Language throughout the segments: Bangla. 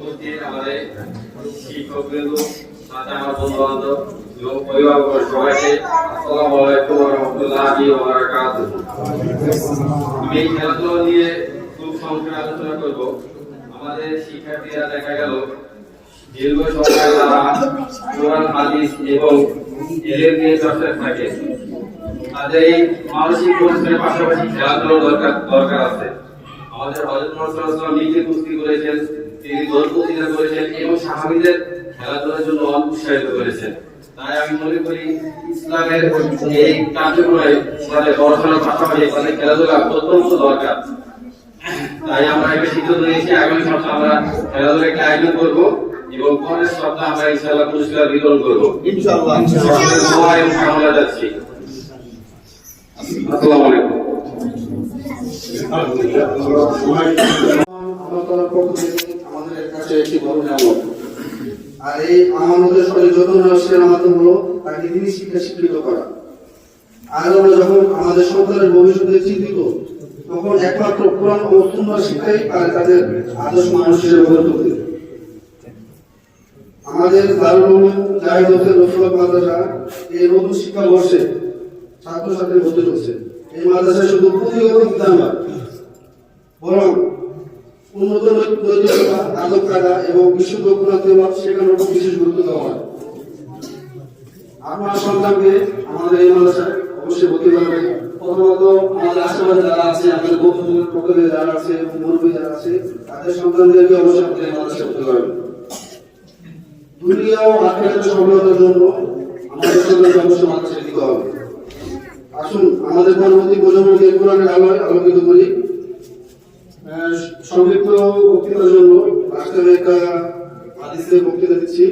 উপস্থিত আমাদের শিক্ষকবৃন্দ, সাথে আমার বন্ধু বান্ধব এবং অভিভাবক সবাইকে আসসালামু আলাইকুম ওয়া রাহমাতুল্লাহি ওয়া বারাকাতুহু। আমি খেলাধুলা নিয়ে খুব সংক্ষেপে আলোচনা করব। আমাদের শিক্ষার্থীরা দেখা গেল দীর্ঘ সময় তারা কোরআন হাদিস এবং ইলম নিয়ে চর্চায় থাকে। তাদের এই মানসিক পরিশ্রমের পাশাপাশি খেলাধুলার দরকার আছে। আমাদের হযরত মুহাম্মদ সাল্লাল্লাহু আলাইহি ওয়াসাল্লাম নিজে কুস্তি করেছেন, তিনি দৌড় প্রতিযোগিতা করেছেন এবং সাহাবীদের খেলাধুলার জন্য উৎসাহিত করেছেন। তাই আমি মনে করি ইসলামের এই কার্যক্রমে আমাদের পড়াশোনার পাশাপাশি আমাদের খেলাধুলা অত্যন্ত দরকার। তাই আমরা একটা সিদ্ধান্ত নিয়েছি আগামী সপ্তাহে আমরা খেলাধুলার একটা আয়োজন করবো এবং পরের সপ্তাহে আমরা ইনশাআল্লাহ পুরস্কার বিতরণ করবো ইনশাআল্লাহ। আমরা যাচ্ছি। আসসালামু আলাইকুম। আমাদের কাছে একটি বড় নিয়ামত, আর এই আমাদের শরীর যত্ন নেওয়ার মাধ্যম হলো তাকে দিনী শিক্ষা শিক্ষিত করা। আজ আমরা যখন আমাদের সন্তানের ভবিষ্যতে চিন্তিত, তখন একমাত্র কোরআন ও সুন্নাহ শিক্ষাই তাদের আদর্শ মানুষ হিসেবে গড়ে তুলবে। আমাদের দারুল উলুম জাহিদ হোসেন রসুল মাদ্রাসা এই নতুন শিক্ষাবর্ষে ছাত্রছাত্রী ভর্তি হচ্ছে। এই মাদ্রাসায় শুধু পুঁথিগত বিজ্ঞান নয়, বরং উন্নত নৈতিকতা, আদব কায়দা এবং বিশুদ্ধ কোরআন তেলাওয়াত শেখানোর উপর বিশেষ গুরুত্ব দেওয়া হয়। আপনার সন্তানকে আমাদের এই মাদ্রাসায় অবশ্যই ভর্তি করবেন। প্রথমত আমাদের আশেপাশে যারা আছে, আমাদের বন্ধুদের পক্ষ থেকে যারা আছে, মুরব্বী যারা আছে, তাদের সন্তানদেরকে অবশ্যই আমাদের এই মাদ্রাসায় ভর্তি করবেন। দুনিয়া ও আখিরাতের সফলতার জন্য আমাদের সন্তানকে অবশ্যই মাদ্রাসায় দিতে হবে। আসুন আমাদের পরবর্তী প্রজন্মকে কোরআনের আলোয় আলোকিত করি। সংক্ষিপ্ত বক্তৃতার জন্য রাষ্ট্রের একটা হাদিসের বক্তৃতা দিচ্ছি।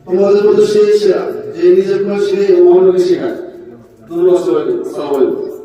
তোমাদের মধ্যে সেই সেরা যে নিজের কোরআন শিখে এবং অন্যকে শেখায়। ধন্যবাদ সবাইকে। আসসালামু আলাইকুম।